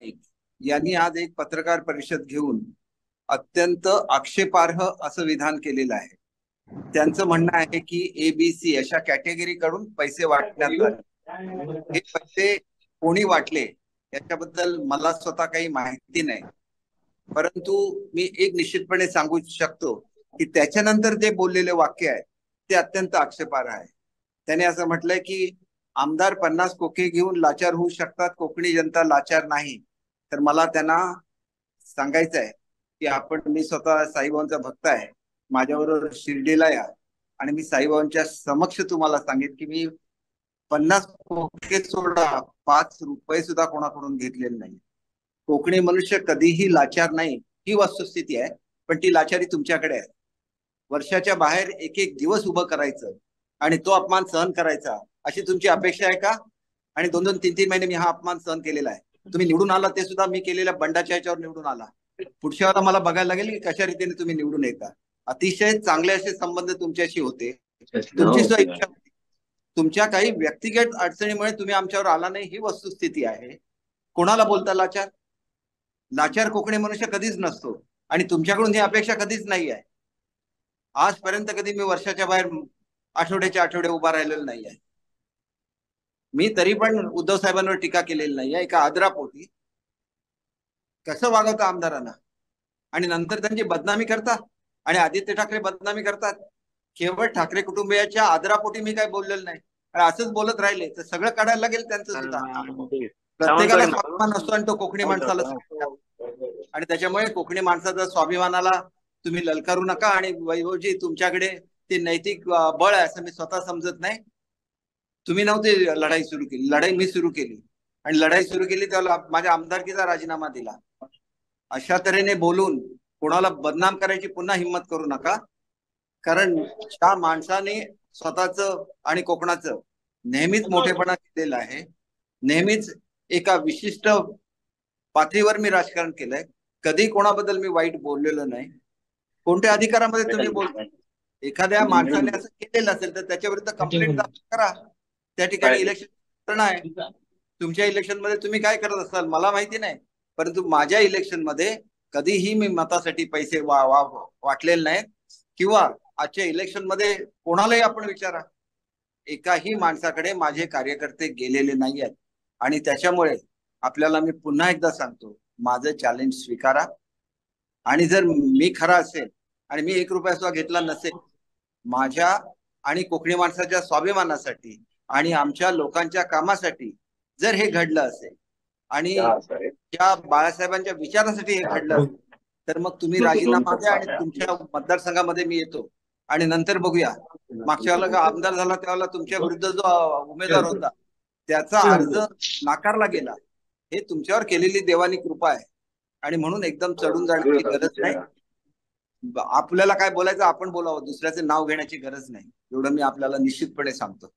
नाईक यांनी आज एक पत्रकार परिषद घेऊन अत्यंत आक्षेपार्ह असं विधान केलेलं आहे. त्यांचं म्हणणं आहे की एबीसी अशा कॅटेगरी कडून पैसे वाटण्यात आले. हे पैसे कोणी वाटले याच्याबद्दल मला स्वतः काही माहिती नाही, परंतु मी एक निश्चितपणे सांगू शकतो की त्याच्यानंतर जे बोललेले वाक्य आहे ते अत्यंत आक्षेपार्ह आहे. त्याने असं म्हटलंय की आमदार 50 खोके घेऊन लाचार होऊ शकतात, कोकणी जनता लाचार नाही. तर मला त्यांना सांगायचं आहे की मी स्वतः साईबाबांचा भक्त आहे. माझ्याबरोबर शिर्डीला या आणि मी साईबाबांच्या समक्ष तुम्हाला सांगेन की मी 50 खोके सोडा, 5 रुपये सुद्धा कोणाकडून घेतलेले नाही. कोकणी मनुष्य कधीही लाचार नाही ही वस्तुस्थिती आहे, पण ती लाचारी तुमच्याकडे आहे. वर्षाच्या बाहेर एक एक दिवस उभं करायचं आणि तो अपमान सहन करायचा अशी तुमची अपेक्षा आहे का? आणि 2-2, 3-3 महिने मी हा अपमान सहन केलेला आहे. तुम्ही निवडून आला ते सुद्धा मी केलेल्या बंडाच्या ह्याच्यावर निवडून आला. पुढच्या वेळेला मला बघायला लागेल की कशा रीतीने तुम्ही निवडून येता. अतिशय चांगले असे संबंध तुमच्याशी होते, तुमची सुद्धा इच्छा होती. तुमच्या काही व्यक्तिगत अडचणीमुळे तुम्ही आमच्यावर आला नाही ही वस्तुस्थिती आहे. कोणाला बोलता लाचार? लाचार कोकणी मनुष्य कधीच नसतो आणि तुमच्याकडून ही अपेक्षा कधीच नाही आहे. आजपर्यंत कधी मी वर्षाच्या बाहेर आठवड्याच्या आठवडे उभा राहिलेलो नाही आहे. मी तरी पण उद्धव साहेबांवर टीका केलेली नाही आहे. एका आदरापोटी कसं वागवतं आमदारांना आणि नंतर त्यांची बदनामी करतात आणि आदित्य ठाकरे बदनामी करतात. केवळ ठाकरे कुटुंबियाच्या आदरापोटी मी काय बोललेलं नाही. आणि असंच बोलत राहिले तर सगळं काढायला लागेल त्यांचं सुद्धा. प्रत्येकाला स्वाभिमान असतो आणि तो कोकणी माणसाला आणि त्याच्यामुळे कोकणी माणसाचा स्वाभिमानाला तुम्ही ललकारू नका. आणि वैभवजी तुमच्याकडे ते नैतिक बळ आहे असं मी स्वतः समजत नाही. तुम्ही नव्हते लढाई सुरू केली, लढाई मी सुरू केली आणि लढाई सुरू केली त्याला माझ्या आमदारकीचा राजीनामा दिला. अशा तऱ्हेने बोलून कोणाला बदनाम करायची पुन्हा हिंमत करू नका. कारण ज्या माणसाने स्वतःच आणि कोकणाचं नेहमीच मोठेपणा केलेला आहे, नेहमीच एका विशिष्ट पातळीवर मी राजकारण केलंय, कधी कोणाबद्दल मी वाईट बोललेलो नाही. कोणत्या अधिकारामध्ये तुम्ही बोलता? एखाद्या माणसाने असं केलेलं असेल तर त्याच्या विरुद्ध कंप्लेंट करा. त्या ठिकाणी इलेक्शन आहे. तुमच्या इलेक्शन मध्ये तुम्ही काय करत असाल मला माहिती नाही, परंतु माझ्या इलेक्शन मध्ये कधीही मी मतासाठी पैसे वाटलेले नाहीत. किंवा आजच्या इलेक्शन मध्ये कोणालाही आपण विचारा, एकाही माणसाकडे माझे कार्यकर्ते गेलेले नाही आहेत. आणि त्याच्यामुळे आपल्याला मी पुन्हा एकदा सांगतो, माझं चॅलेंज स्वीकारा. आणि जर मी खरा असेल आणि मी 1 रुपया सुद्धा घेतला नसेल, माझ्या आणि कोकणी माणसाच्या स्वाभिमानासाठी आणि आमच्या लोकांच्या कामासाठी जर हे घडलं असेल आणि त्या बाळासाहेबांच्या विचारासाठी हे घडलं असेल, तर मग तुम्ही राजीनामा द्या आणि तुमच्या मतदारसंघामध्ये मी येतो आणि नंतर बघूया. मागच्या वेळेला आमदार झाला त्यावेळेला तुमच्या विरुद्ध जो उमेदवार होता त्याचा अर्ज नाकारला गेला. हे तुमच्यावर केलेली देवानी कृपा आहे आणि म्हणून एकदम चढून जाण्याची गरज नाही. आपल्याला काय बोलायचं आपण बोलावं, दुसऱ्याचे नाव घेण्याची गरज नाही, एवढं मी आपल्याला निश्चितपणे सांगतो.